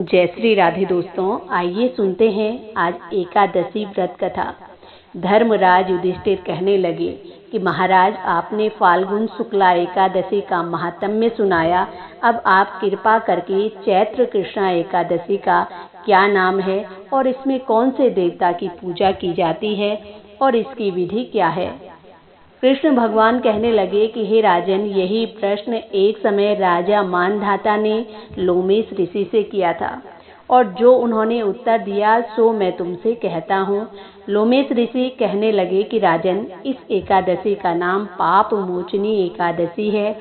जय श्री राधे दोस्तों, आइए सुनते हैं आज एकादशी व्रत कथा। धर्मराज युधिष्ठिर कहने लगे कि महाराज, आपने फाल्गुन शुक्ला एकादशी का महात्म्य सुनाया। अब आप कृपा करके चैत्र कृष्णा एकादशी का क्या नाम है और इसमें कौन से देवता की पूजा की जाती है और इसकी विधि क्या है। कृष्ण भगवान कहने लगे कि हे राजन, यही प्रश्न एक समय राजा मानधाता ने लोमेश ऋषि से किया था और जो उन्होंने उत्तर दिया सो मैं तुमसे कहता हूँ। लोमेश ऋषि कहने लगे कि राजन, इस एकादशी का नाम पाप मोचनी एकादशी है।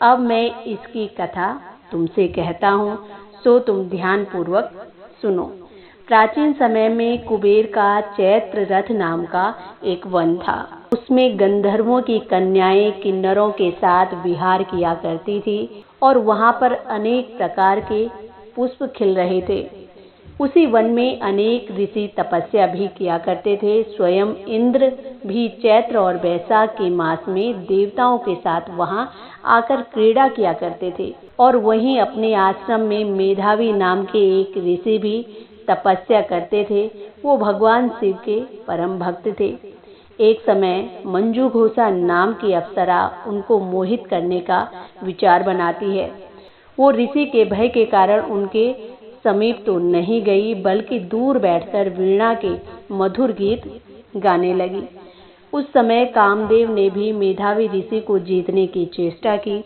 अब मैं इसकी कथा तुमसे कहता हूँ, सो तुम ध्यान पूर्वक सुनो। प्राचीन समय में कुबेर का चैत्र रथ नाम का एक वन था। उसमें गंधर्वों की कन्याएं किन्नरों के साथ विहार किया करती थी और वहां पर अनेक प्रकार के पुष्प खिल रहे थे। उसी वन में अनेक ऋषि तपस्या भी किया करते थे। स्वयं इंद्र भी चैत्र और वैशाख के मास में देवताओं के साथ वहां आकर क्रीड़ा किया करते थे। और वहीं अपने आश्रम में मेधावी नाम के एक ऋषि भी तपस्या करते थे। वो भगवान शिव के परम भक्त थे। एक समय मंजू घोषा नाम की अप्सरा उनको मोहित करने का विचार बनाती है। वो ऋषि के भय के कारण उनके समीप तो नहीं गई, बल्कि दूर बैठकर वीणा के मधुर गीत गाने लगी। उस समय कामदेव ने भी मेधावी ऋषि को जीतने की चेष्टा की।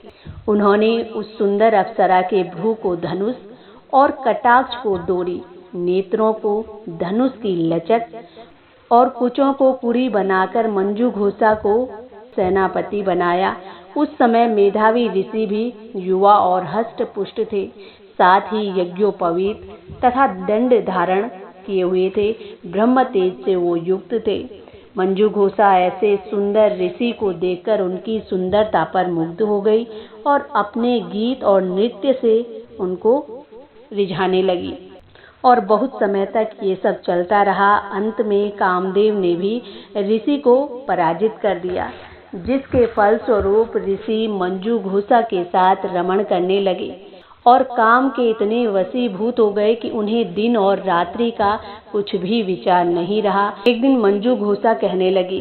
उन्होंने उस सुंदर अप्सरा के भ्रू को धनुष और कटाक्ष को डोरी, नेत्रों को धनुष की लचक और कुचों को पुरी बनाकर मंजू घोषा को सेनापति बनाया। उस समय मेधावी ऋषि भी युवा और हष्ट पुष्ट थे, साथ ही यज्ञोपवीत तथा दंड धारण किए हुए थे। ब्रह्म तेज से वो युक्त थे। मंजू घोषा ऐसे सुंदर ऋषि को देखकर उनकी सुंदरता पर मुग्ध हो गई और अपने गीत और नृत्य से उनको रिझाने लगी। और बहुत समय तक ये सब चलता रहा। अंत में कामदेव ने भी ऋषि को पराजित कर दिया, जिसके फलस्वरूप ऋषि मंजू घोषा के साथ रमण करने लगे और काम के इतने वशीभूत हो गए कि उन्हें दिन और रात्रि का कुछ भी विचार नहीं रहा। एक दिन मंजू घोषा कहने लगी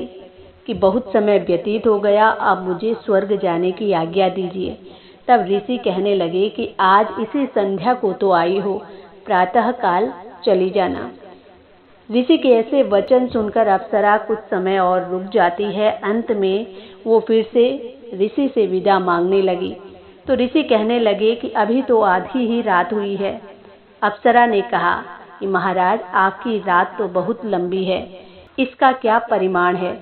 कि बहुत समय व्यतीत हो गया, अब मुझे स्वर्ग जाने की आज्ञा दीजिए। तब ऋषि कहने लगे कि आज इसी संध्या को तो आई हो, प्रातः काल चली जाना। ऋषि के ऐसे वचन सुनकर अप्सरा कुछ समय और रुक जाती है। अंत में वो फिर से ऋषि से विदा मांगने लगी तो ऋषि कहने लगे कि अभी तो आधी ही रात हुई है। अप्सरा ने कहा कि महाराज, आपकी रात तो बहुत लंबी है, इसका क्या परिमाण है।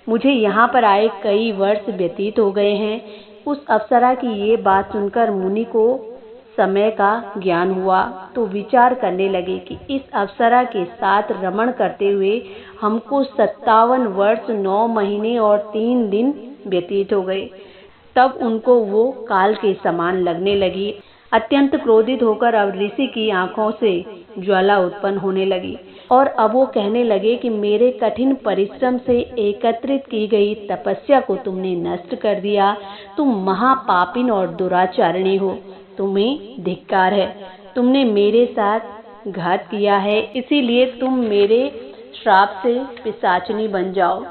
मुझे यहाँ पर आए कई वर्ष व्यतीत हो गए हैं। उस अप्सरा की ये बात सुनकर मुनि को समय का ज्ञान हुआ तो विचार करने लगे कि इस अप्सरा के साथ रमण करते हुए हमको 57 वर्ष 9 महीने और 3 दिन व्यतीत हो गए। तब उनको वो काल के समान लगने लगी। अत्यंत क्रोधित होकर अब ऋषि की आंखों से ज्वाला उत्पन्न होने लगी और अब वो कहने लगे कि मेरे कठिन परिश्रम से एकत्रित की गई तपस्या को तुमने नष्ट कर दिया। तुम महापापिन और दुराचारिणी हो, तुम्हें धिक्कार है। तुमने मेरे साथ घात किया है, इसीलिए तुम मेरे श्राप से पिशाचिनी बन जाओ।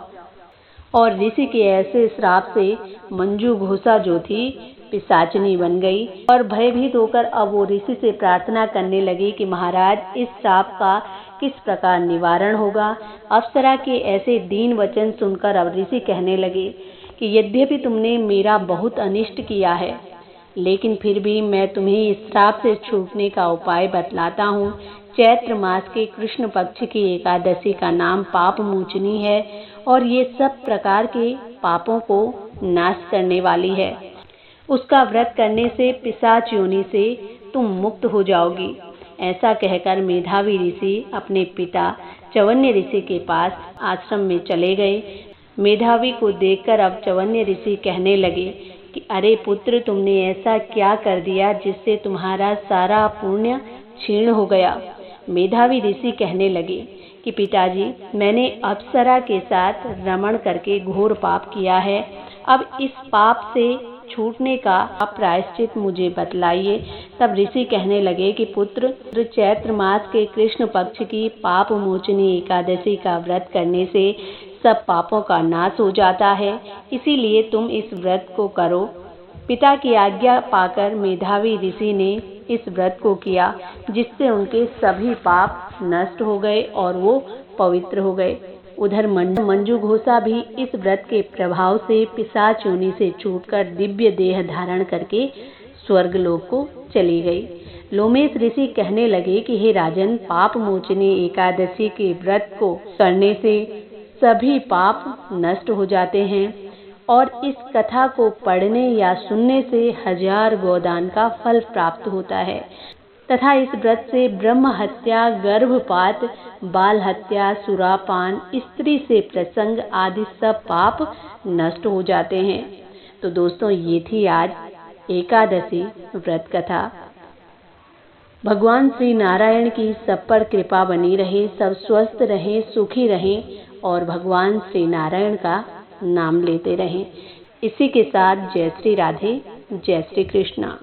और ऋषि के ऐसे श्राप से मंजू घोषा जो थी पिशाचिनी बन गई और भयभीत होकर अब वो ऋषि से प्रार्थना करने लगी कि महाराज, इस श्राप का किस प्रकार निवारण होगा। अप्सरा के ऐसे दीन वचन सुनकर अब ऋषि कहने लगे कि यद्यपि तुमने मेरा बहुत अनिष्ट किया है, लेकिन फिर भी मैं तुम्हें इस श्राप से छूटने का उपाय बतलाता हूँ। चैत्र मास के कृष्ण पक्ष की एकादशी का नाम पाप मोचनी है और ये सब प्रकार के पापों को नाश करने वाली है। उसका व्रत करने से पिशाच योनि से तुम मुक्त हो जाओगी। ऐसा कहकर मेधावी ऋषि अपने पिता चवन्य ऋषि के पास आश्रम में चले गए। मेधावी को देखकर अब चवन्य ऋषि कहने लगे कि अरे पुत्र, तुमने ऐसा क्या कर दिया जिससे तुम्हारा सारा पुण्य क्षीण हो गया। मेधावी ऋषि कहने लगे कि पिताजी, मैंने अप्सरा के साथ रमण करके घोर पाप किया है। अब इस पाप से छूटने का प्रायश्चित मुझे बतलाइए। तब ऋषि कहने लगे कि पुत्र, चैत्र मास के कृष्ण पक्ष की पाप मोचनी एकादशी का व्रत करने से सब पापों का नाश हो जाता है, इसीलिए तुम इस व्रत को करो। पिता की आज्ञा पाकर मेधावी ऋषि ने इस व्रत को किया, जिससे उनके सभी पाप नष्ट हो गए और वो पवित्र हो गए। उधर मंजू घोषा भी इस व्रत के प्रभाव से पिशाच योनि से छूटकर दिव्य देह धारण करके स्वर्गलोक को चली गई। लोमेश ऋषि कहने लगे कि हे राजन, पाप मोचनी एकादशी के व्रत को करने से सभी पाप नष्ट हो जाते हैं और इस कथा को पढ़ने या सुनने से 1000 गोदान का फल प्राप्त होता है तथा इस व्रत से ब्रह्म हत्या, गर्भपात, बाल हत्या, सुरापान, स्त्री से प्रसंग आदि सब पाप नष्ट हो जाते हैं। तो दोस्तों, ये थी आज एकादशी व्रत कथा। भगवान श्री नारायण की सब पर कृपा बनी रहे, सब स्वस्थ रहें, सुखी रहें और भगवान श्री नारायण का नाम लेते रहें। इसी के साथ जय श्री राधे, जय श्री कृष्णा।